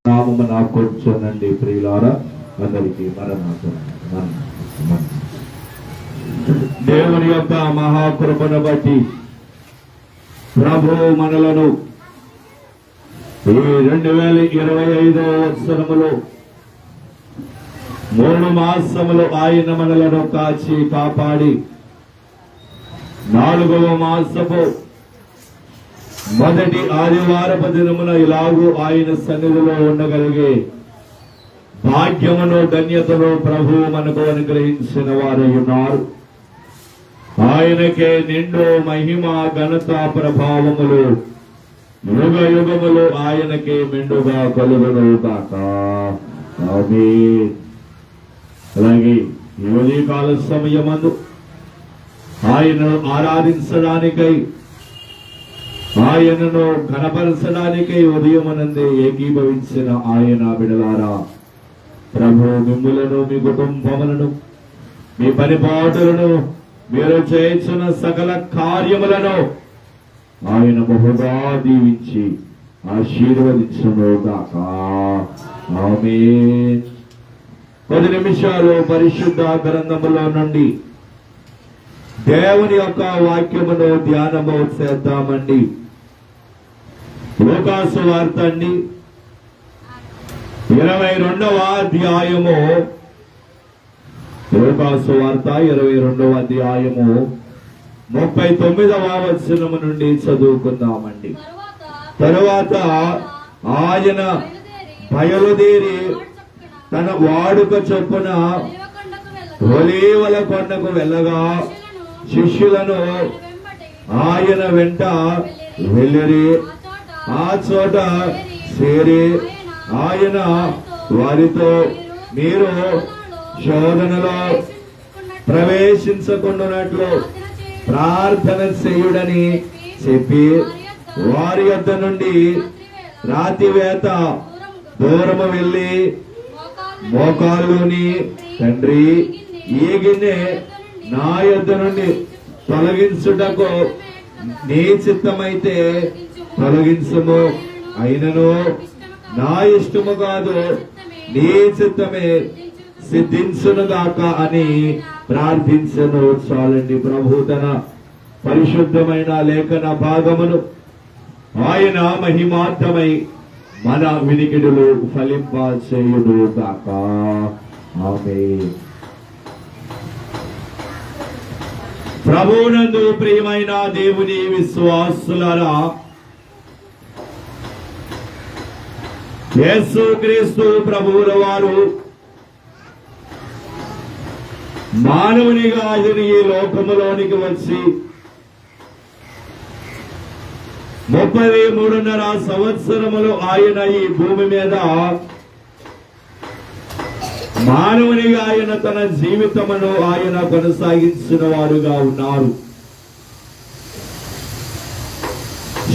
నామమున కూర్చోనండి ప్రియులారా. అందరికీ మరణార్థం. దేవుని యొక్క మహాకృపను బట్టి ప్రభు మనలను ఈ 2025 సంవత్సరములో 3 మాసములు ఆయన మనలను కాచి కాపాడి 4వ మాసపు మొదటి ఆదివారపు దినమున ఇలాగూ ఆయన సన్నిధిలో ఉండగలిగే భాగ్యమును ధన్యతను ప్రభు మనకు అనుగ్రహించిన వారు ఉన్నారు. ఆయనకే నిండు మహిమ ఘనత ప్రభావములు యుగ యుగములు ఆయనకే మెండుగా కలుగును కాక. ఆమేన్. అలాగే ఈ ఉదయకాల సమయమందు ఆయనను ఆరాధించడానికై ఆయనను ఘనపరచడానికై ఉదయమనందే ఏకీభవించిన ఆయన బిడలారా, ప్రభు మిమ్ములను మీ కుటుంబములను మీ పరిపాటులను మీరు చేస్తున్న సకల కార్యములను ఆయన బహుగా దీవించి ఆశీర్వదించును గాక. ఆమేన్. 10 నిమిషాలు పరిశుద్ధ గ్రంథములో నుండి దేవుని యొక్క వాక్యమును ధ్యానము చేద్దామండి. లూకాసు వార్త అండి 22వ అధ్యాయము. లూకాసు వార్త 22వ అధ్యాయము 39వ వచనము నుండి చదువుకుందామండి. తరువాత ఆయన బయలుదేరి తన వాడుక చొప్పున ఒలీవల కొండకు వెళ్ళగా శిష్యులను ఆయన వెంట వెళ్ళిరి. ఆ చోట చేరి ఆయన వారితో, మీరు శోధనలో ప్రవేశించకుండానట్లు ప్రార్థన చేయుడని చెప్పి వారి యొద్ద నుండి రాతివేత దూరము వెళ్ళి మోకాలుని, తండ్రి, ఈ గిన్నె నా యొద్ద నుండి తొలగించుటకు నీ చిత్తమైతే తొలగించుము, అయినను నా ఇష్టము కాదు నీ చిత్తమే సిద్ధించునుగాక అని ప్రార్థించను. చాలండి. ప్రభు తన పరిశుద్ధమైన లేఖన భాగమును ఆయన మహిమార్థమై మన వినికిడులు ఫలింప చేయును గాక. ఆమేన్. ప్రభువునందు ప్రియమైన దేవుని విశ్వాసులారా, యేసుక్రీస్తు ప్రభువుల వారు మానవునిగా ఆయన ఈ లోకములోనికి వచ్చి 33.5 సంవత్సరములు ఆయన ఈ భూమి మీద మానవునిగా ఆయన తన జీవితమును ఆయన కొనసాగించిన వారుగా ఉన్నారు.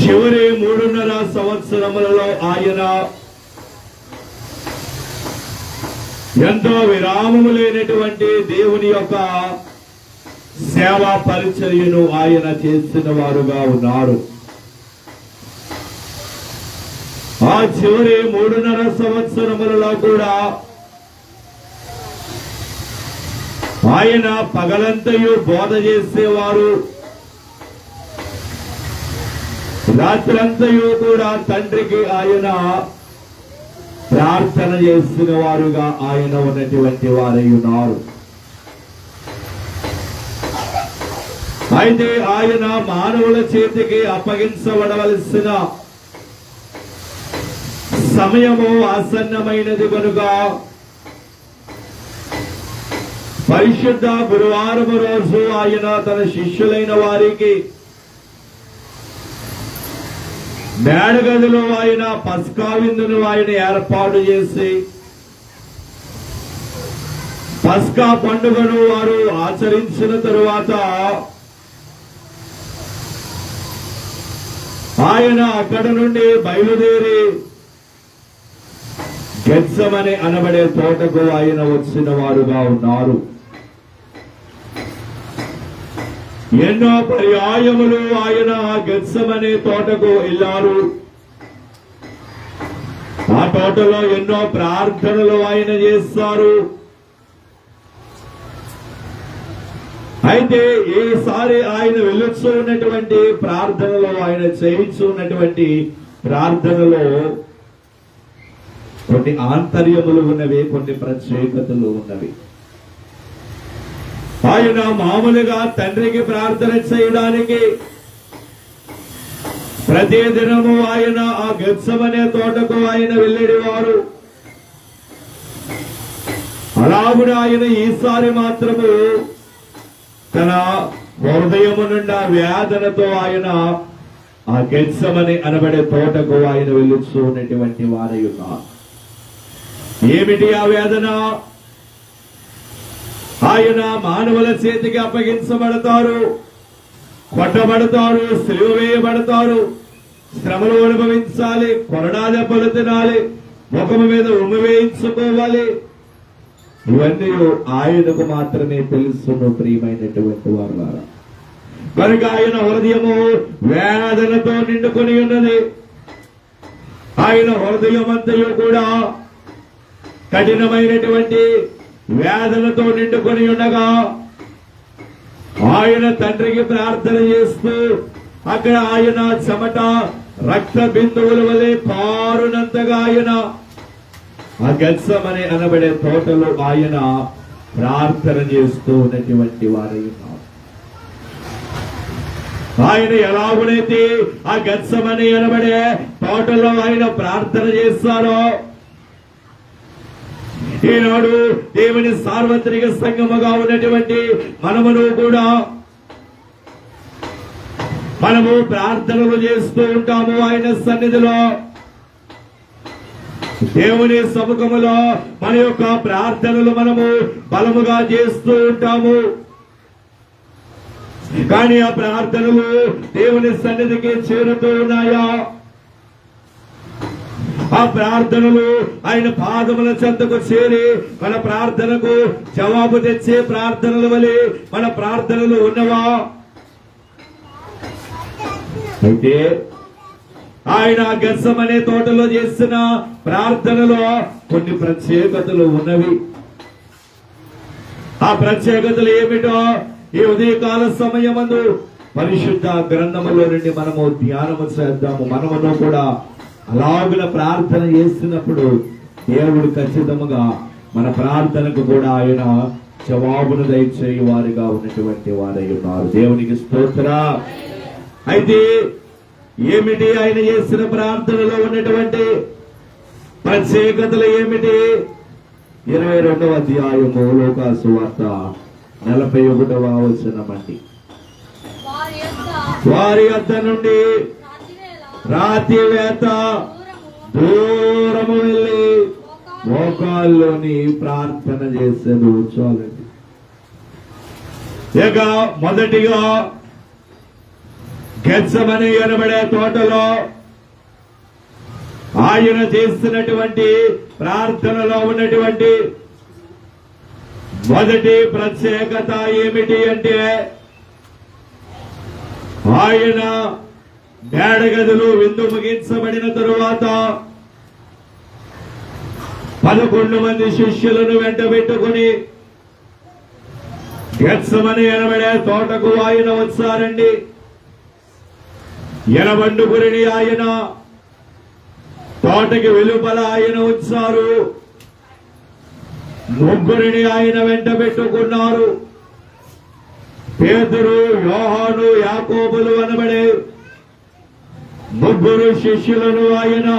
చివరి 3.5 సంవత్సరములలో ఆయన ఎంతో విరామము లేనటువంటి దేవుని యొక్క సేవా పరిచర్యను ఆయన చేసిన వారుగా ఉన్నారు. ఆ చివరి 3.5 సంవత్సరములలో కూడా ఆయన పగలంతయు బోధ చేసేవారు, రాత్రంతయు కూడా తండ్రికి ఆయన ప్రార్థన చేసిన వారుగా ఆయన ఉన్నటువంటి వారై ఉన్నారు. అయితే ఆయన మానవుల చేతికి అప్పగించబడవలసిన సమయము ఆసన్నమైనది కనుక పరిశుద్ధ గురువారము రోజు ఆయన తన శిష్యులైన వారికి మేడగదిలో ఆయన పస్కా విందును ఆయన ఏర్పాటు చేసి పస్కా పండుగను వారు ఆచరించిన తరువాత ఆయన అక్కడ నుండి బయలుదేరి గెత్సెమనే అనబడే తోటకు ఆయన వచ్చిన వారుగా ఉన్నారు. ఎన్నో పర్యాయములు ఆయన గెత్సెమనే తోటకు వెళ్ళారు. ఆ తోటలో ఎన్నో ప్రార్థనలు ఆయన చేస్తారు. అయితే ఈసారి ఆయన వెళ్ళొచ్చు ఉన్నటువంటి ప్రార్థనలో, ఆయన చేయించు ఉన్నటువంటి ప్రార్థనలో కొన్ని ఆంతర్యములు ఉన్నవి, కొన్ని ప్రత్యేకతలు ఉన్నవి. ఆయన మామూలుగా తండ్రికి ప్రార్థన చేయడానికి ప్రతి దినము ఆయన ఆ గెత్సెమనే తోటకు ఆయన వెళ్ళేవారు. అలాగున ఆయన ఈసారి మాత్రము తన హృదయము నుండి వేదనతో ఆయన ఆ గెత్సెమనే అనబడే తోటకు ఆయన వెళ్ళుచూ ఉన్నటువంటి వారై ఉన్నారు. ఏమిటి ఆ వేదన? ఆయన మానవుల చేతికి అప్పగించబడతారు, కొట్టబడతారు, సిలువ వేయబడతారు, శ్రమలు అనుభవించాలి, కొరడా దెబ్బలు తినాలి, ముఖము మీద ఉమ్మి వేయించుకోవాలి. ఇవన్నీ ఆయనకు మాత్రమే తెలుసును ప్రియమైనటువంటి వారులారా. కనుక ఆయన హృదయము వేదనతో నిండుకొని ఉన్నది. ఆయన హృదయమంతయు కూడా కఠినమైనటువంటి వేదనతో నిండుకొని ఉండగా ఆయన తండ్రికి ప్రార్థన చేస్తూ అక్కడ ఆయన చెమట రక్త బిందువుల వలె పారునంతగా ఆయన ఆ గెత్సెమనే అనబడే తోటలో ఆయన ప్రార్థన చేస్తూ ఉన్నటువంటి వారై ఉన్నారు. ఆయన ఎలాగునైతే ఆ గెత్సెమనే అనబడే తోటలో ఆయన ప్రార్థన చేస్తారో, ఈనాడు దేవుని సార్వత్రిక సంఘముగా ఉన్నటువంటి మనమును కూడా మనము ప్రార్థనలు చేస్తూ ఉంటాము. ఆయన సన్నిధిలో, దేవుని సముఖములో మన యొక్క ప్రార్థనలు మనము బలముగా చేస్తూ ఉంటాము. కానీ ఆ ప్రార్థనలు దేవుని సన్నిధికి చేరుతూ ఉన్నాయా? ఆ ప్రార్థనలు ఆయన పాదముల చెంతకు చేరి మన ప్రార్థనకు జవాబు తెచ్చే ప్రార్థనల వలె మన ప్రార్థనలు ఉన్నవా? అయితే ఆయన గెత్సెమనే తోటలో చేసిన ప్రార్థనలో కొన్ని ప్రత్యేకతలు ఉన్నవి. ఆ ప్రత్యేకతలు ఏమిటో ఈ ఉదయకాల సమయమందు పరిశుద్ధ గ్రంథములో నుండి మనము ధ్యానము చేద్దాము. మనమును కూడా అలాగున ప్రార్థన చేస్తున్నప్పుడు దేవుడు ఖచ్చితంగా మన ప్రార్థనకు కూడా ఆయన జవాబును దయచేయి వారిగా ఉన్నటువంటి వారై ఉన్నారు. దేవునికి స్తోత్రం. అయితే ఏమిటి ఆయన చేసిన ప్రార్థనలో ఉన్నటువంటి ప్రత్యేకతలు ఏమిటి? 22వ అధ్యాయము లూకా సువార్త 41వ వచనం అండి. వారి యొద్ద నుండి రాతి వేత దూరము వెళ్ళి మోకాల్లోని ప్రార్థన చేసేది. చాలండి. ఇక మొదటిగా గెత్సెమనే అనబడే తోటలో ఆయన చేస్తున్నటువంటి ప్రార్థనలో ఉన్నటువంటి మొదటి ప్రత్యేకత ఏమిటి అంటే, ఆయన మేడగదిలో విందు ముగించబడిన తరువాత 11 మంది శిష్యులను వెంటబెట్టుకుని గెత్సెమనే అనబడే తోటకు ఆయన వచ్చారండి. 80 ఆయన తోటకి వెలుపల ఆయన ఉంచారు. 3 ఆయన వెంట పెట్టుకున్నారు. పేతురు, యోహాను, యాకోబులు అనబడే 3 శిష్యులను ఆయన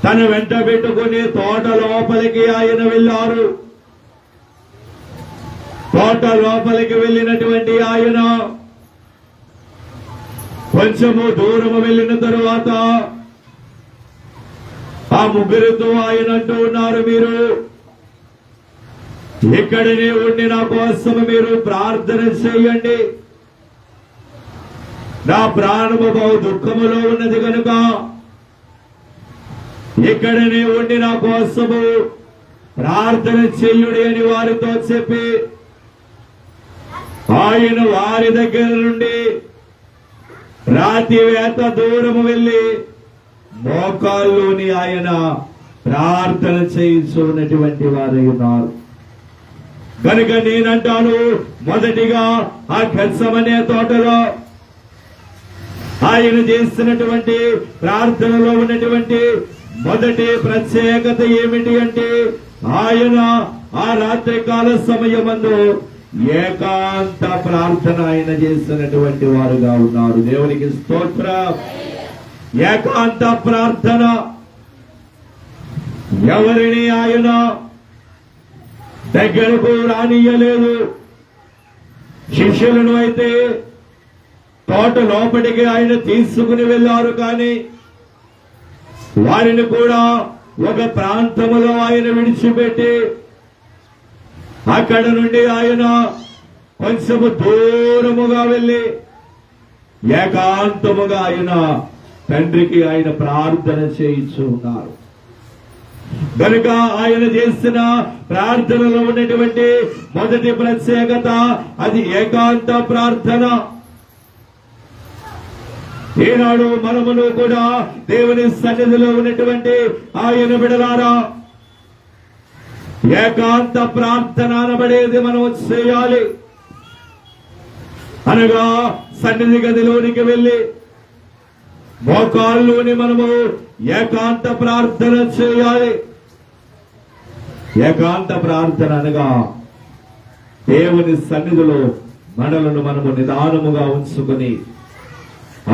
తన వెంట పెట్టుకుని తోట లోపలికి ఆయన వెళ్ళారు. తోట లోపలికి వెళ్ళినటువంటి ఆయన కొంచెము దూరము వెళ్ళిన తరువాత ఆ 3తో ఆయన అంటూ ఉన్నారు, మీరు ఇక్కడనే ఉండి నా కోసం మీరు ప్రార్థన చేయండి. నా ప్రాణము బహు దుఃఖములో ఉన్నది కనుక ఇక్కడనే ఉండి నా కోసము ప్రార్థన చేయుడి అని వారితో చెప్పి ఆయన వారి దగ్గర నుండి రాతి వేత దూరము వెళ్లి మోకాల్లోని ఆయన ప్రార్థన చేయించున్నటువంటి వారై ఉన్నారు. కనుక నేనంటాను, మొదటిగా ఆ గెత్సెమనే తోటలో ఆయన చేస్తున్నటువంటి ప్రార్థనలో ఉన్నటువంటి మొదటి ప్రత్యేకత ఏమిటి అంటే, ఆయన ఆ రాత్రికాల సమయమందు ఏకాంత ప్రార్థన ఆయన చేస్తున్నటువంటి వారుగా ఉన్నారు. దేవునికి స్తోత్రం. ఏకాంత ప్రార్థన. ఎవరిని ఆయన దగ్గరకు రానియ్యలేదు. శిష్యులను అయితే తోట లోపలికి ఆయన తీసుకుని వెళ్లారు, కానీ వారిని కూడా ఒక ప్రాంతములో ఆయన విడిచిపెట్టి అక్కడ నుండి ఆయన కొంచెము దూరముగా వెళ్లి ఏకాంతముగా ఆయన తండ్రికి ఆయన ప్రార్థన చేయించు ఉన్నారు. కనుక ఆయన చేసిన ప్రార్థనలో ఉన్నటువంటి మొదటి ప్రత్యేకత అది ఏకాంత ప్రార్థన. ఈనాడు మనమును కూడా దేవుని సన్నిధిలో ఉన్నటువంటి ఆయన బిడ్డలారా, ఏకాంత ప్రార్థన అనబడేది మనం చేయాలి. అనగా సన్నిధి గదిలోనికి వెళ్లి మోకాల్లోని మనము ఏకాంత ప్రార్థన చేయాలి. ఏకాంత ప్రార్థన అనగా దేవుని సన్నిధిలో మనలను మనము నిదానముగా ఉంచుకొని,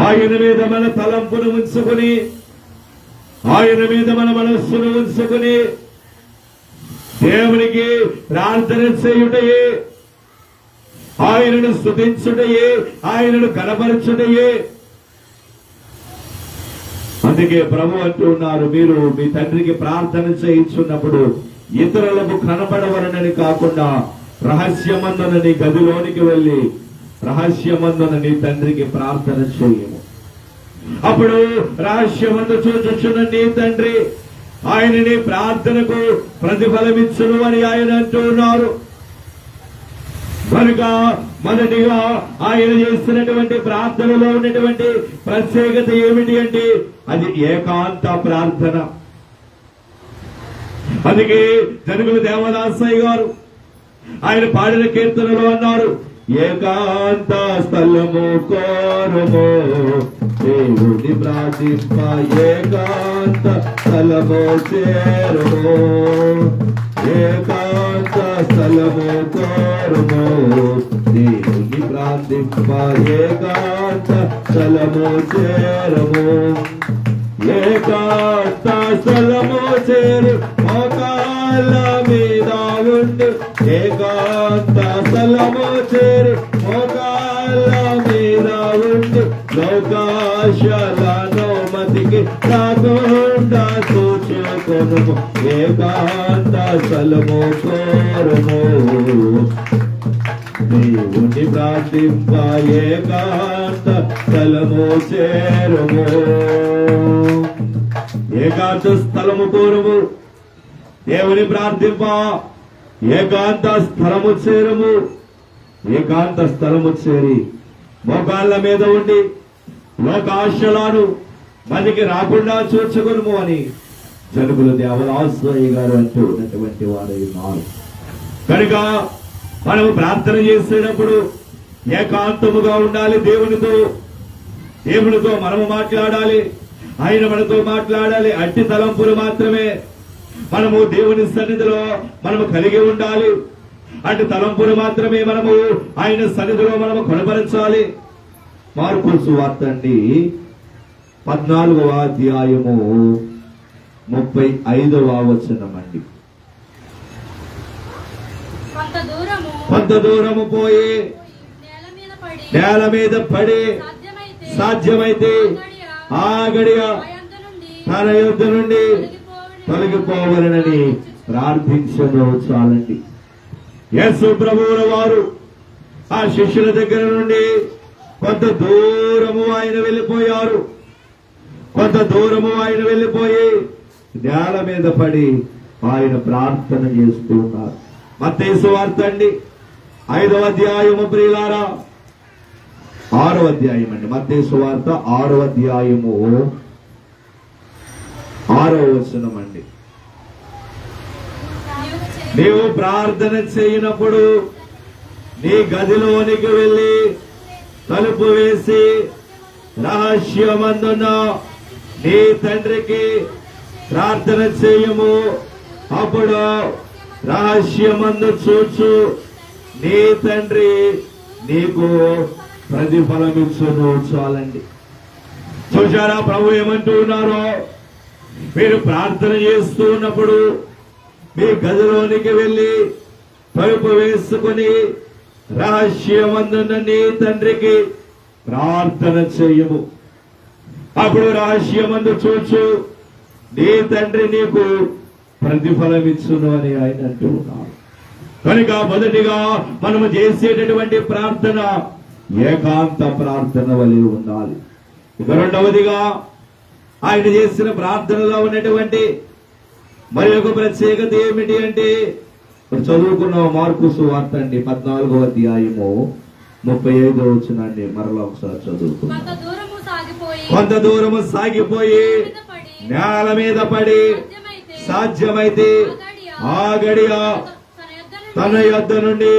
ఆయన మీద మన తలంపును ఉంచుకొని, ఆయన మీద మన మనస్సును ఉంచుకొని దేవునికి ప్రార్థన చేయుటయే, ఆయనను స్తుతించుటయే, ఆయనను కనపరచుటయే. అందుకే ప్రభు అంటూ ఉన్నారు, మీరు మీ తండ్రికి ప్రార్థన చేయించున్నప్పుడు ఇతరులకు కనపడవలనని కాకుండా రహస్యమందున నీ గదిలోనికి వెళ్లి రహస్యమందున నీ తండ్రికి ప్రార్థన చేయము. అప్పుడు రహస్యమందు చూచుచున్న నీ తండ్రి ఆయన నీ ప్రార్థనకు ప్రతిఫలమిచ్చును అని ఆయన అంటూ ఉన్నారు. కనుక మొదటిగా ఆయన చేస్తున్నటువంటి ప్రార్థనలో ఉన్నటువంటి ప్రత్యేకత ఏమిటి అంటే అది ఏకాంత ప్రార్థన. అందుకే జనుగుల దేవదాసయ్య గారు ఆయన పాడిన కీర్తనలో అన్నారు, ఏకాంత స్థలము కోరము దేవుని ప్రార్థింప, ఏకాంత స్థలము చేరము, ఏకాంత స్థలము కోరము దేవుని ప్రార్థింప, ఏకాంత స్థలము చేరము, ఏకాంత స్థలము చేరు మోకాళ్ళ మీద ఉండి, ఏకాంత స్థలము చేరు మోకాళ్ళ మీద ఉండి, లోకాశలను మతికి రాకుండా చూచుకొనుము, ఏకాంత స్థలము కోరము దేవుని ప్రార్థింప, ఏకాంత స్థలము చేరము. ఏకాంత స్థలము కోరము దేవుని ప్రార్థింప, ఏకాంత స్థలము చేరము. ఏకాంత స్థలము చేరి మోకాళ్ళ మీద ఉండి లోకాశలను మనకి రాకుండా చూచుకొనుము అని జనుగుల దేవదాసయ్య గారు అంటూ ఉన్నటువంటి వారై ఉన్నారు. కనుక మనము ప్రార్థన చేసేటప్పుడు ఏకాంతముగా ఉండాలి. దేవునితో మనము మాట్లాడాలి, ఆయన మనతో మాట్లాడాలి. అట్టి తలంపులు మాత్రమే మనము దేవుని సన్నిధిలో మనము కలిగి ఉండాలి. అట్టి తలంపులు మాత్రమే మనము ఆయన సన్నిధిలో మనము కొనపరచాలి. మార్కు సువార్త అండి 14వ అధ్యాయము 35వ వచనం అండి. కొంత దూరము పోయి నేల మీద పడి సాధ్యమైతే ఆ గడియ తన యొద్ద నుండి తొలగిపోవాలనని ప్రార్థించడం చాలండి. యేసు ప్రభువుల వారు ఆ శిష్యుల దగ్గర నుండి కొంత దూరము ఆయన వెళ్ళిపోయారు. కొంత దూరము ఆయన వెళ్ళిపోయి నేల మీద పడి ఆయన ప్రార్థన చేస్తూ ఉన్నారు. మత్తయి సువార్త అండి 5వ అధ్యాయము ప్రియులారా, 6వ అధ్యాయం అండి. మత్తయి సువార్త 6వ అధ్యాయము 6వ వచనం అండి. నీవు ప్రార్థన చేయనప్పుడు నీ గదిలోనికి వెళ్ళి తలుపు వేసి రహస్యమందున నీ తండ్రికి ప్రార్థన చేయము. అప్పుడు రహస్యమందు చూచు నీ తండ్రి నీకు ప్రతిఫలమిచ్చును. చాలండి. చూశారా ప్రభు ఏమంటూ ఉన్నారో? మీరు ప్రార్థన చేస్తూ ఉన్నప్పుడు మీ గదిలోనికి వెళ్ళి తలుపు వేసుకుని రహస్యమందున నీ తండ్రికి ప్రార్థన చేయము. అప్పుడు రహస్యమందు చూచు నీ తండ్రి నీకు ప్రతిఫలమిచ్చును అని ఆయన అంటూ ఉన్నారు. కనుక మొదటిగా మనము చేసేటటువంటి ప్రార్థన ఏకాంత ప్రార్థన వలె ఉండాలి. ఇక రెండవదిగా ఆయన చేసిన ప్రార్థనలో ఉన్నటువంటి మరి ఒక ప్రత్యేకత ఏమిటి అంటే, చదువుకున్న మార్కు సువార్త అండి 14వ అధ్యాయము 35వ వచనాన్ని మరలా ఒకసారి చదువుకున్నాం. కొంత దూరము సాగిపోయి నేల మీద పడి సాధ్యమైతే ఆ గడియ తన యొద్ద నుండి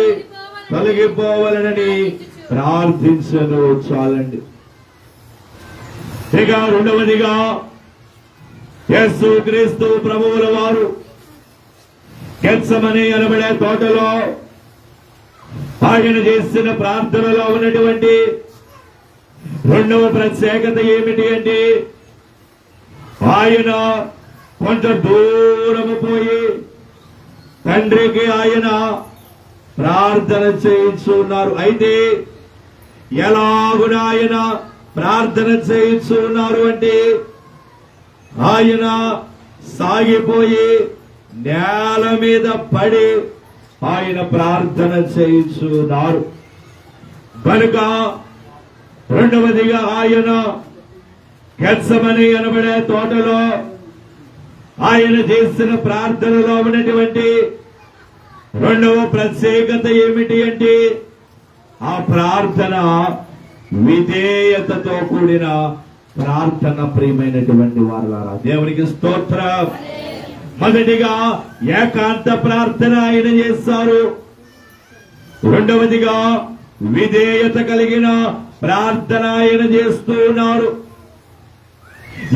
తొలగిపోవాలనని ప్రార్థించను. చాలండి. ఇక రెండవదిగా యేసు క్రీస్తు ప్రభువుల వారు గెత్సెమనే అనబడే తోటలో ఆయన చేసిన ప్రార్థనలో ఉన్నటువంటి రెండవ ప్రత్యేకత ఏమిటి అంటే, ఆయన కొంత దూరము పోయి తండ్రికి ఆయన ప్రార్థన చేయించున్నారు. అయితే ఎలాగున ఆయన ప్రార్థన చేయించున్నారు అంటే, ఆయన సాగిపోయి నేల మీద పడి ఆయన ప్రార్థన చేయించున్నారు. కనుక రెండవదిగా ఆయన గెత్సెమనే అనబడే తోటలో ఆయన చేసిన ప్రార్థనలో ఉన్నటువంటి రెండవ ప్రత్యేకత ఏమిటి అంటే, ఆ ప్రార్థన విధేయతతో కూడిన ప్రార్థన. ప్రియమైనటువంటి వారలారా, దేవునికి స్తోత్రం. మొదటిగా ఏకాంత ప్రార్థన ఆయన చేస్తారు. రెండవదిగా విధేయత కలిగిన ప్రార్థన ఆయన చేస్తూ ఉన్నారు.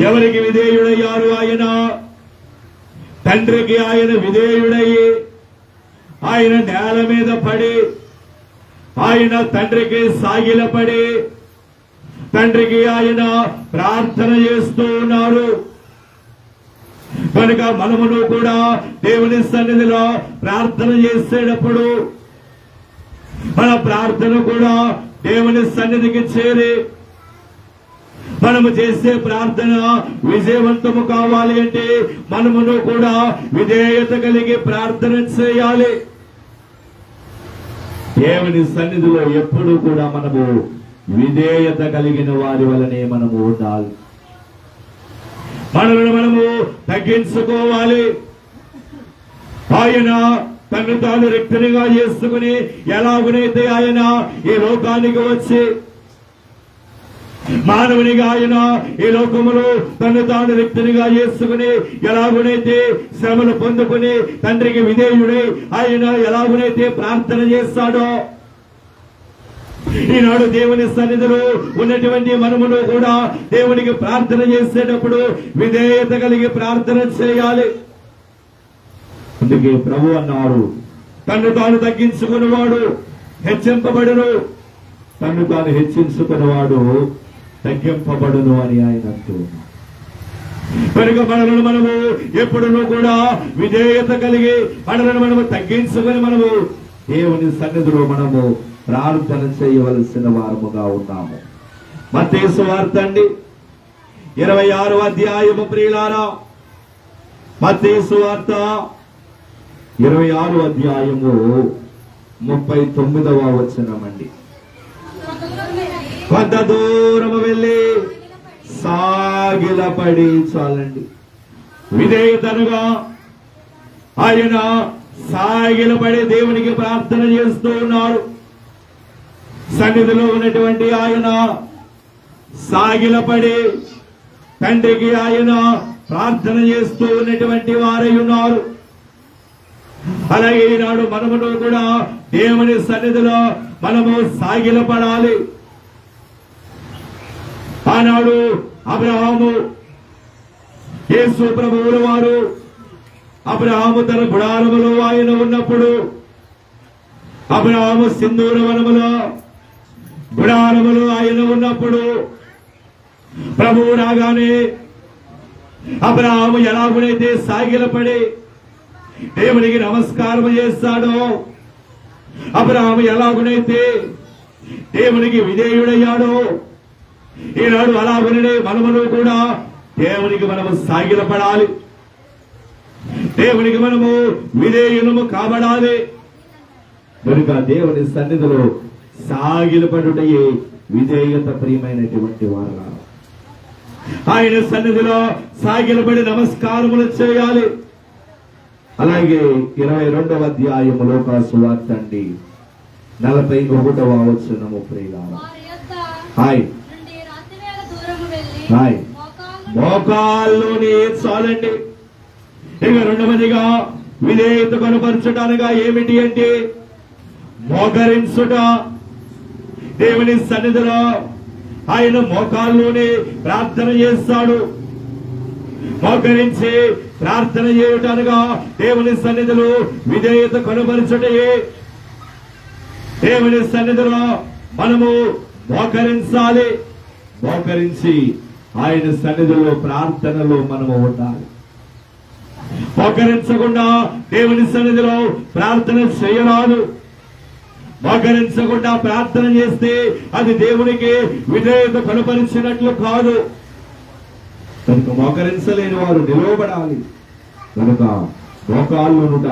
ఎవరికి విధేయుడయ్యారు? ఆయన తండ్రికి ఆయన విధేయుడయ్యి ఆయన నేల మీద పడి ఆయన తండ్రికి సాగిలపడి తండ్రికి ఆయన ప్రార్థన చేస్తూ ఉన్నారు. కనుక మనమును కూడా దేవుని సన్నిధిలో ప్రార్థన చేసేటప్పుడు మన ప్రార్థన కూడా దేవుని సన్నిధికి చేరి మనము చేసే ప్రార్థన విజయవంతము కావాలి అంటే మనమును కూడా విధేయత కలిగి ప్రార్థన చేయాలి. దేవుని సన్నిధిలో ఎప్పుడూ కూడా మనము విధేయత కలిగిన వారి వలనే మనము ఉండాలి. మనల్ని మనము తగ్గించుకోవాలి. ఆయన తను తాను రిక్తనిగా చేసుకుని ఎలాగునైతే ఆయన ఈ లోకానికి వచ్చి మానవునిగా ఆయన ఈ లోకములో తను తాను రిక్తనిగా చేసుకుని ఎలాగునైతే శ్రమలు పొందుకుని తండ్రికి విధేయుడై ఆయన ఎలాగునైతే ప్రార్థన చేస్తాడో, ఈనాడు దేవుని సన్నిధిలో ఉన్నటువంటి మనమును కూడా దేవునికి ప్రార్థన చేసేటప్పుడు విధేయత కలిగి ప్రార్థన చేయాలి. అందుకే ప్రభు అన్నారు, తను తాను తగ్గించుకున్నవాడు హెచ్చింపబడును, తను తాను హెచ్చించుకున్నవాడు తగ్గింపబడును అని ఆయన అంటూ ఉన్నారు. కనుక మనలను మనము ఎప్పుడునూ కూడా విధేయత కలిగి మనలను మనము తగ్గించుకుని మనము దేవుని సన్నిధిలో మనము ప్రార్థన చేయవలసిన వారముగా ఉన్నాము. మత్తయి సువార్త అండి 26వ అధ్యాయము. ప్రియులారా, మత్తయి సువార్త 26వ అధ్యాయము 39వ వచనం అండి. కొంత దూరము వెళ్ళి సాగిలపడి. చాలండి. విధేయతనుగా ఆయన సాగిలపడి దేవునికి ప్రార్థన చేస్తూ ఉన్నారు. సన్నిధిలో ఉన్నటువంటి ఆయన సాగిలపడి తండ్రికి ఆయన ప్రార్థన చేస్తూ ఉన్నటువంటి వారై ఉన్నారు. అలాగే ఈనాడు మనమును కూడా దేవుని సన్నిధిలో మనము సాగిలపడాలి. ఆనాడు అబ్రహాము, యేసు ప్రభువుల వారు అబ్రహాము తన గుడారములో ఆయన ఉన్నప్పుడు, అబ్రహాము సింధూర వనములో గుడారములో ఆయన ఉన్నప్పుడు ప్రభువు రాగానే అబ్రహాము ఎలాగునైతే సాగిలపడి దేవునికి నమస్కారం చేస్తాడో, అబ్రహాము ఎలాగునైతే దేవునికి విధేయుడయ్యాడో, ఈనాడు అలాగునే మనమును కూడా దేవునికి మనము సాగిలపడాలి. దేవునికి మనము విధేయులము కాబడాలి. కనుక దేవుని సన్నిధిలో సాగిలపడుటయే విధేయత. ప్రియమైనటువంటి వారు ఆయన సన్నిధిలో సాగిలపడి నమస్కారములు చేయాలి. అలాగే 22వ అధ్యాయము లోకాసు సువార్త అండి 41వ వచనము. ప్రియులారా, హాయ్ హాయ్ మోకాల్లోనే చాలండి. ఇక రెండవదిగా విధేయత కనపరచడానిగా ఏమిటి అంటే మోకరించుట. దేవుని సన్నిధిలో ఆయన మోకాల్లోనే ప్రార్థన చేస్తాడు. మోకరించి ప్రార్థన చేయటానుగా దేవుని సన్నిధిలో విధేయత కనపరచుటయే. దేవుని సన్నిధిలో మనము మోకరించాలి. మోకరించి ఆయన సన్నిధిలో ప్రార్థనలో మనము ఉండాలి. మోకరించకుండా దేవుని సన్నిధిలో ప్రార్థన చేయరాదు. మోకరించకుండా ప్రార్థన చేస్తే అది దేవునికి విధేయత కనపరిచినట్లు కాదు. కనుక మోకరించలేని వారు నిలవబడాలి. కనుక మోకాళ్ళునుట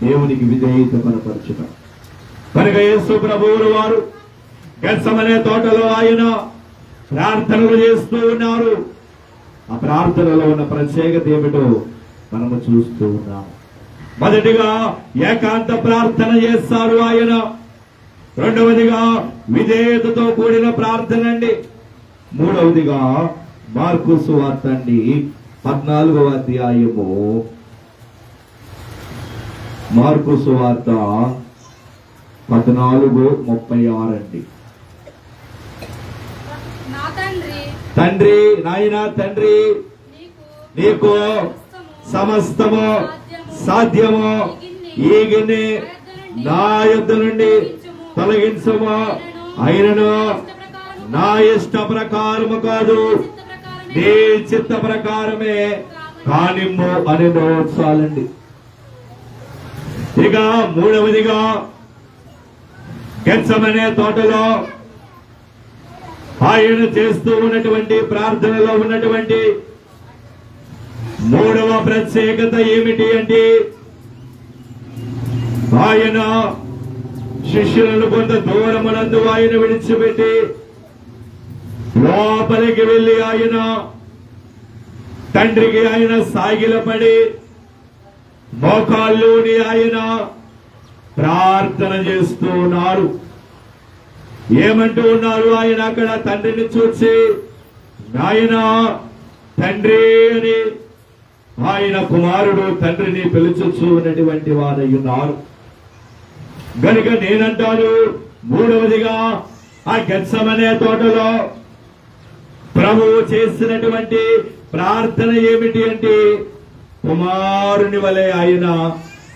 దేవునికి విధేయత కనపరచుట. కనుక యేసు ప్రభువుల వారు గెత్సెమనే తోటలో ఆయన ప్రార్థనలు చేస్తూ ఉన్నారు. ఆ ప్రార్థనలో ఉన్న ప్రత్యేకత ఏమిటో మనము చూస్తూ ఉన్నాం. మొదటిగా ఏకాంత ప్రార్థన చేస్తారు ఆయన. రెండవదిగా విధేయతతో కూడిన ప్రార్థన అండి. మూడవదిగా మార్కు సువార్త అండి 14వ అధ్యాయము. మార్కు సువార్త 14:36 అండి. తండ్రి, నాయన తండ్రి, నీకు సమస్తము సాధ్యము. ఈ గిన్నె నా యొద్ద నుండి తొలగించము. అయినను నా ఇష్ట ప్రకారము కాదు, నీ చిత్త ప్రకారమే కానిమ్ము అని చాలండి. ఇక మూడవదిగా గెత్సెమనే తోటలో ఆయన చేస్తూ ఉన్నటువంటి ప్రార్థనలో ఉన్నటువంటి మూడవ ప్రత్యేకత ఏమిటి అంటే ఆయన శిష్యులను కొంత దూరమునందు ఆయన విడిచిపెట్టి లోపలికి వెళ్లి ఆయన తండ్రికి ఆయన సాగిలపడి మోకాల్లోని ఆయన ప్రార్థన చేస్తూ ఉన్నారు. ఏమంటూ ఉన్నారు ఆయన అక్కడ తండ్రిని చూసి, నాయన తండ్రి అని ఆయన కుమారుడు తండ్రిని పిలుచుచూ ఉన్నటువంటి వారై ఉన్నారు. గనుక నేనంటాను, మూడవదిగా ఆ గెత్సెమనే తోటలో ప్రభువు చేసినటువంటి ప్రార్థన ఏమిటి అంటే కుమారుని వలె ఆయన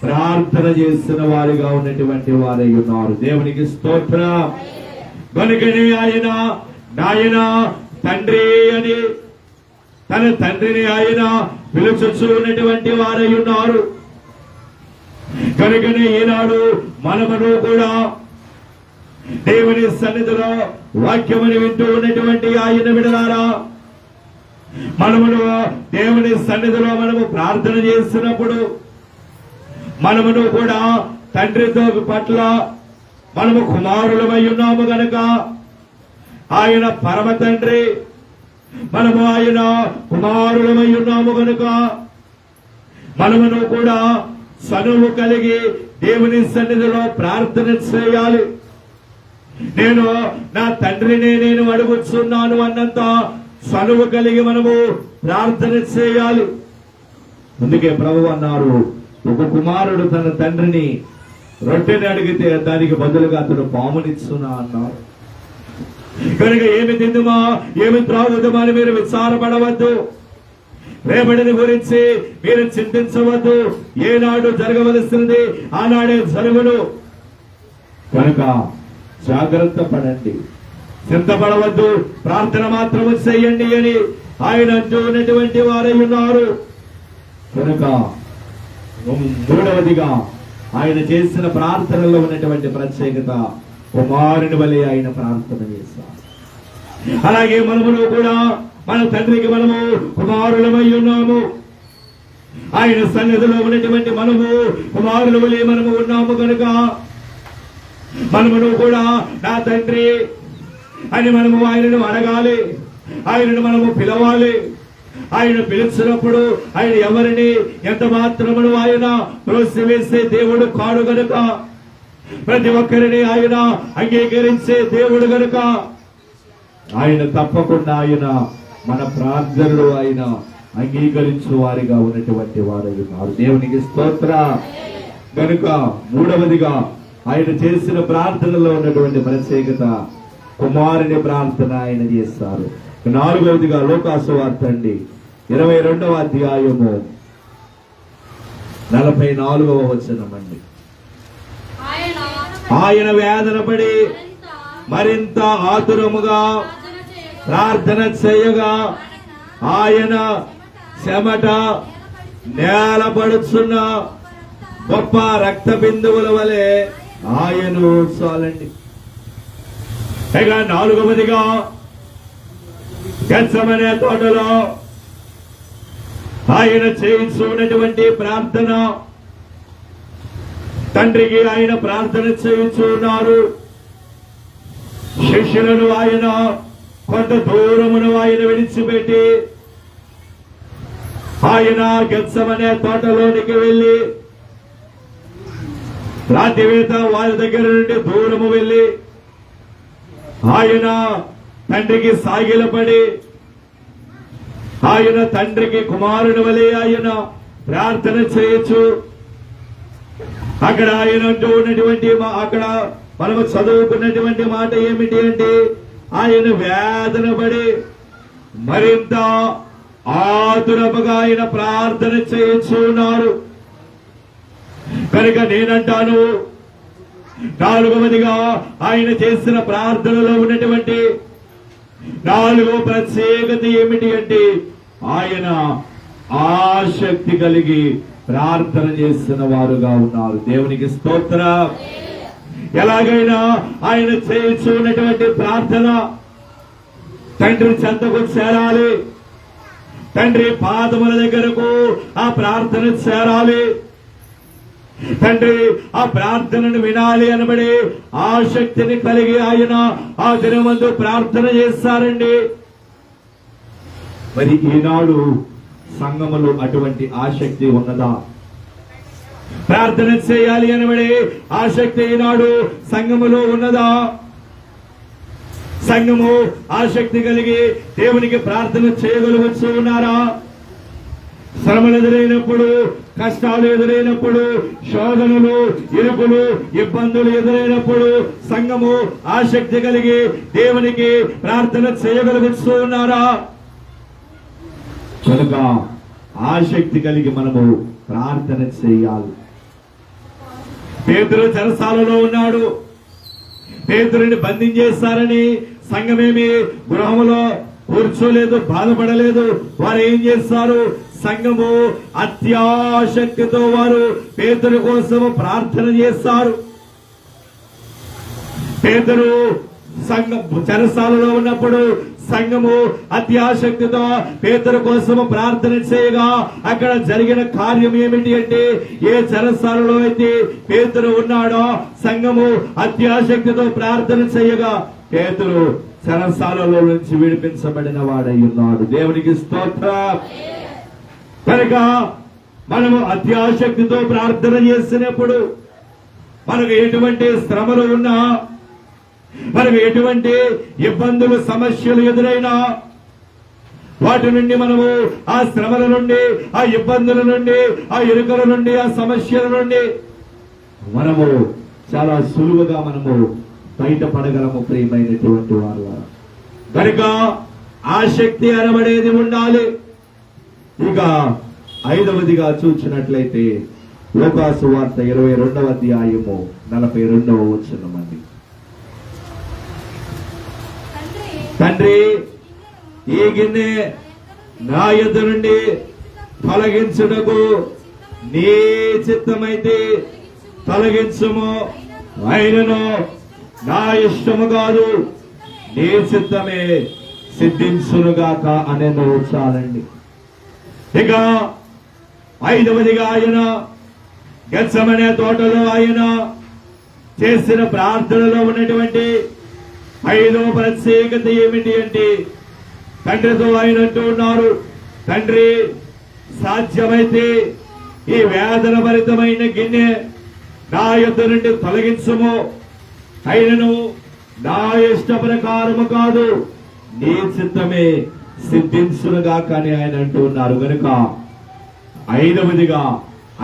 ప్రార్థన చేసిన వారిగా ఉన్నటువంటి వారై ఉన్నారు. దేవునికి స్తోత్రం. కనుకనే ఆయన నాయన తండ్రి అని తన తండ్రిని ఆయన పిలుచుచూ ఉన్నటువంటి వారై ఉన్నారు. కనుకనే ఈనాడు మనమును కూడా దేవుని సన్నిధిలో వాక్యముని వింటూ ఉన్నటువంటి ఆయన బిడ్డలారా, మనమును దేవుని సన్నిధిలో మనము ప్రార్థన చేస్తున్నప్పుడు మనమును కూడా తండ్రితో పట్ల మనము కుమారులమై ఉన్నాము గనక ఆయన పరమ తండ్రి, మనము ఆయన కుమారులమై ఉన్నాము గనుక మనమును కూడా సనువు కలిగి దేవుని సన్నిధిలో ప్రార్థన చేయాలి. నేను నా తండ్రిని నేను అడుగుతున్నాను అన్నంత చనువు కలిగి మనము ప్రార్థన చేయాలి. అందుకే ప్రభువు అన్నారు, ఒక కుమారుడు తన తండ్రిని రొట్టెని అడిగితే దానికి బదులుగా అతడు పామునిచ్చునా అన్నారు. కనుక ఏమి తిందుమా ఏమి త్రాగుదమా అని మీరు విచారపడవద్దు. రేపటిని గురించి మీరు చింతించవద్దు. ఏనాడు జరగవలసినది ఆనాడే జరుగును. కనుక జాగ్రత్త పడండి, చింతపడవద్దు, ప్రార్థన మాత్రము చేయండి అని ఆయన అంటూ ఉన్నటువంటి వారై ఉన్నారు. కనుక మూడవదిగా ఆయన చేసిన ప్రార్థనలో ఉన్నటువంటి ప్రత్యేకత, కుమారుని వలె ఆయన ప్రార్థన చేశారు. అలాగే మనమును కూడా మన తండ్రికి మనము కుమారులమై ఉన్నాము. ఆయన సన్నిధిలో ఉన్నటువంటి మనము కుమారుల వలె మనము ఉన్నాము. కనుక మనమును కూడా నా తండ్రి అని మనము ఆయనను అడగాలి, ఆయనను మనము పిలవాలి. ఆయన పిలిచినప్పుడు ఆయన ఎవరిని ఎంత మాత్రమును ఆయన త్రోసివేసే దేవుడు కాడు గనుక, ప్రతి ఒక్కరిని ఆయన అంగీకరించే దేవుడు గనుక ఆయన తప్పకుండా ఆయన మన ప్రార్థనలు ఆయన అంగీకరించు వారిగా ఉన్నటువంటి వారు ఉన్నారు. దేవునికి స్తోత్ర. కనుక మూడవదిగా ఆయన చేసిన ప్రార్థనలో ఉన్నటువంటి ప్రత్యేకత, కుమారుని ప్రార్థన ఆయన చేస్తారు. నాలుగవదిగా లోకాసు వార్త అండి 22వ అధ్యాయము 44వ వచనం అండి. ఆయన వేదన పడి మరింత ఆతురముగా ప్రార్థన చేయగా ఆయన చెమట నేలపడుచున్న గొప్ప రక్త బిందువుల వలె ఆయను చాలండి. ఇక నాలుగవదిగా గెత్సెమనే తోటలో ఆయన చేయించున్నటువంటి ప్రార్థన, తండ్రికి ఆయన ప్రార్థన చేయించున్నారు. శిష్యులను ఆయన కొంత దూరమును ఆయన విడిచిపెట్టి ఆయన గెత్సెమనే తోటలోనికి వెళ్లి రాత్రివేళ వారి దగ్గర నుండి దూరము వెళ్లి ఆయన తండ్రికి సాగిలపడి ఆయన తండ్రికి కుమారుని వలె ఆయన ప్రార్థన చేయొచ్చు. అక్కడ ఆయన అంటూ ఉన్నటువంటి అక్కడ మనము చదువుకున్నటువంటి మాట ఏమిటి అంటే, ఆయన వేదన పడి మరింత ఆతురముగా ఆయన ప్రార్థన చేయించున్నారు. కనుక నేనంటాను, నాలుగవదిగా ఆయన చేసిన ప్రార్థనలో ఉన్నటువంటి నాలుగో ప్రత్యేకత ఏమిటి అంటే, ఆయన ఆసక్తి కలిగి ప్రార్థన చేసిన వారుగా ఉన్నారు. దేవునికి స్తోత్ర. ఎలాగైనా ఆయన చేయించున్నటువంటి ప్రార్థన తండ్రి చెంతకు చేరాలి, తండ్రి పాదముల దగ్గరకు ఆ ప్రార్థన చేరాలి, తండ్రి ఆ ప్రార్థనను వినాలి అనబడి ఆసక్తిని కలిగి ఆయన ఆ దినమందు ప్రార్థన చేస్తారండి. మరి ఈనాడు సంఘములో అటువంటి ఆసక్తి ఉన్నదా? ప్రార్థన చేయాలి అనబడి ఆసక్తి ఈనాడు సంఘములో ఉన్నదా? సంఘము ఆసక్తి కలిగి దేవునికి ప్రార్థన చేయగలుగుతూ ఉన్నారా? శ్రమలు ఎదురైనప్పుడు, కష్టాలు ఎదురైనప్పుడు, శోధనలు, ఇరుకులు, ఇబ్బందులు ఎదురైనప్పుడు సంఘము ఆసక్తి కలిగి దేవునికి ప్రార్థన చేయగలుగుతూ ఉన్నారా? కనుక ఆసక్తి కలిగి మనము ప్రార్థన చేయాలి. పేతురు చెరసాలలో ఉన్నాడు. పేతురుని బంధించేస్తారని సంఘమేమి గృహంలో కూర్చోలేదు, బాధపడలేదు. వారు ఏం చేస్తారు? సంఘము అత్యాసక్తితో వారు పేతురు కోసము ప్రార్థన చేస్తారు. పేతురు సంఘం చెరసాలలో ఉన్నప్పుడు సంఘము అత్యాసక్తితో పేతురు కోసము ప్రార్థన చేయగా అక్కడ జరిగిన కార్యం ఏమిటి అంటే, ఏ చెరసాలలో అయితే పేతురు ఉన్నాడో సంఘము అత్యాసక్తితో ప్రార్థన చేయగా పేతురు చెరసాలలో నుంచి విడిపించబడిన వాడై ఉన్నాడు. దేవునికి స్తోత్రం. కనుక మనము అత్యాసక్తితో ప్రార్థన చేసినప్పుడు మనకు ఎటువంటి శ్రమలు ఉన్నా, మనకు ఎటువంటి ఇబ్బందులు సమస్యలు ఎదురైనా వాటి నుండి మనము ఆ శ్రమల నుండి, ఆ ఇబ్బందుల నుండి, ఆ ఇరుకల నుండి, ఆ సమస్యల నుండి మనము చాలా సులువుగా మనము బయటపడగలము ప్రియమైనటువంటి వారు. కనుక ఆ శక్తి అనబడేది ఉండాలి. ఇక 5వదిగా చూసినట్లయితే లోకాసు వార్త 22వ అధ్యాయము 42వ వచనమండి. తండ్రి, ఈ గిన్నె నా యొద్ద నుండి తొలగించుటకు నీ చిత్తమైతే తొలగించుము, అయినను నా ఇష్టము కాదు నీ చిత్తమే సిద్ధించునుగాక అనేను. చాలండి. ఇక 5వదిగా ఆయన గెత్సెమనే తోటలో ఆయన చేసిన ప్రార్థనలో ఉన్నటువంటి 5వ ప్రత్యేకత ఏమిటి అంటే, తండ్రితో ఆయన అంటూ ఉన్నారు, తండ్రి సాధ్యమైతే ఈ వేదన భరితమైన గిన్నె నా యొద్ద నుండి తొలగించుము, అయినను నా ఇష్ట ప్రకారము కాదు నీ చిత్తమే సిద్ధించునుగా కానీ ఆయన అంటూ ఉన్నారు. కనుక 5వదిగా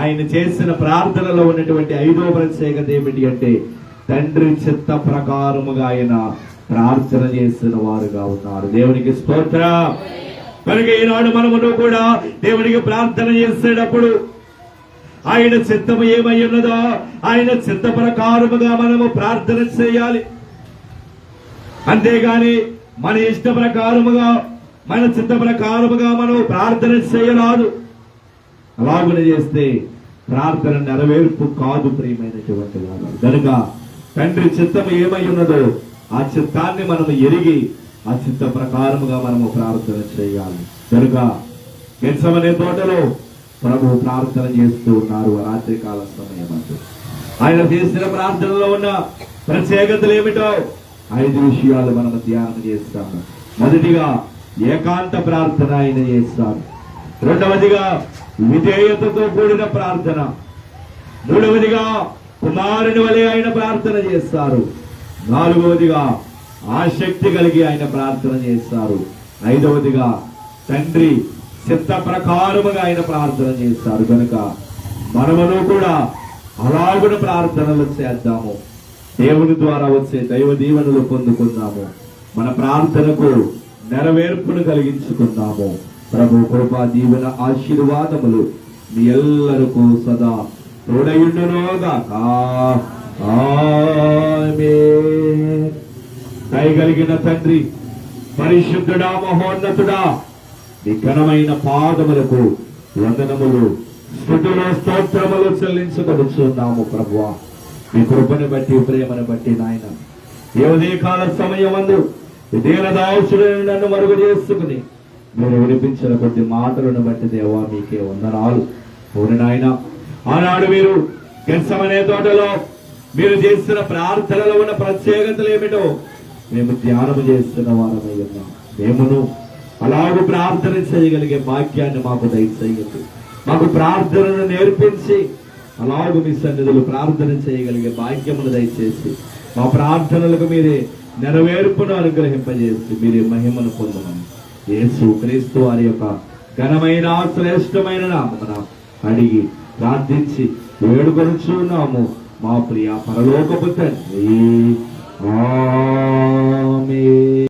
ఆయన చేసిన ప్రార్థనలో ఉన్నటువంటి 5వ ప్రత్యేకత ఏమిటి అంటే, తండ్రి చిత్త ప్రకారముగా ఆయన ప్రార్థన చేసిన వారుగా ఉన్నారు. దేవునికి స్తోత్రం. కనుక ఈనాడు మనమును కూడా దేవునికి ప్రార్థన చేసేటప్పుడు ఆయన చిత్తము ఏమై ఉన్నదో ఆయన చిత్త ప్రకారముగా మనము ప్రార్థన చేయాలి. అంతేగాని మన ఇష్ట ప్రకారముగా, మన చిత్త ప్రకారముగా మనం ప్రార్థన చేయరాదు. అలాగున చేస్తే ప్రార్థన నెరవేర్పు కాదు ప్రియమైనటువంటి వారు. కనుక తండ్రి చిత్తం ఏమై ఉన్నదో ఆ చిత్తాన్ని మనము ఎరిగి ఆ చిత్త ప్రకారముగా మనము ప్రార్థన చేయాలి. కనుక గెత్సెమనే తోటలో ప్రభు ప్రార్థన చేస్తూ ఉన్నారు రాత్రికాల సమయమందు. ఆయన చేసిన ప్రార్థనలో ఉన్న ప్రత్యేకతలు ఏమిటో 5 విషయాలు మనము ధ్యానం చేస్తాము. మొదటిగా ఏకాంత ప్రార్థన ఆయన చేస్తారు. 2వదిగా విధేయతతో కూడిన ప్రార్థన. 3వదిగా కుమారుని వలె ఆయన ప్రార్థన చేస్తారు. 4వదిగా ఆసక్తి కలిగి ఆయన ప్రార్థన చేస్తారు. 5వదిగా తండ్రి చిత్త ప్రకారముగా ఆయన ప్రార్థన చేస్తారు. కనుక మనమును కూడా అలాగున ప్రార్థనలు చేద్దాము. దేవుని ద్వారా వచ్చే దైవ దీవెనలు పొందుకుందాము. మన ప్రార్థనకు నెరవేర్పును కలిగించుకుందాము. ప్రభు కృపా దీవెన ఆశీర్వాదములు మీ ఎల్లరికూ సదా తోడయుండునుగాక. ఆమేన్. దయగలిగిన తండ్రి, పరిశుద్ధుడా, మహోన్నతుడా, నీ ఘనమైన పాదములకు వందనములు, స్తుతులు, స్తోత్రములు చెల్లించుకొనుచున్నాము. ప్రభువా, మీ కృపను బట్టి, ప్రేమను బట్టి నాయన ఏ ఉదయకాల సమయమందు దీనదాసుడైన నన్ను మరుగు చేసుకుని మీరు వినిపించిన కొద్ది మాటలను బట్టి దేవా మీకే వందనాలు. ఓరి నాయన, ఆనాడు మీరు గెత్సెమనే తోటలో మీరు చేసిన ప్రార్థనలో ఉన్న ప్రత్యేకతలు ఏమిటో మేము ధ్యానము చేస్తున్న వారమై ఉన్నాం. మేమును అలాగూ ప్రార్థన చేయగలిగే భాగ్యాన్ని మాకు దయచేయండి. మాకు ప్రార్థనను నేర్పించి అలాగూ మీ సన్నిధులు ప్రార్థన చేయగలిగే భాగ్యమును దయచేసి మా ప్రార్థనలకు మీరే నెరవేర్పును అనుగ్రహింపజేసి మీరే మహిమను పొందమని యేసు క్రీస్తు వారి యొక్క ఘనమైన శ్రేష్టమైన నామమున అడిగి ప్రార్థించి వేడుకొనుచున్నాము మా ప్రియ పరలోకపు తండ్రి. ఆమేన్.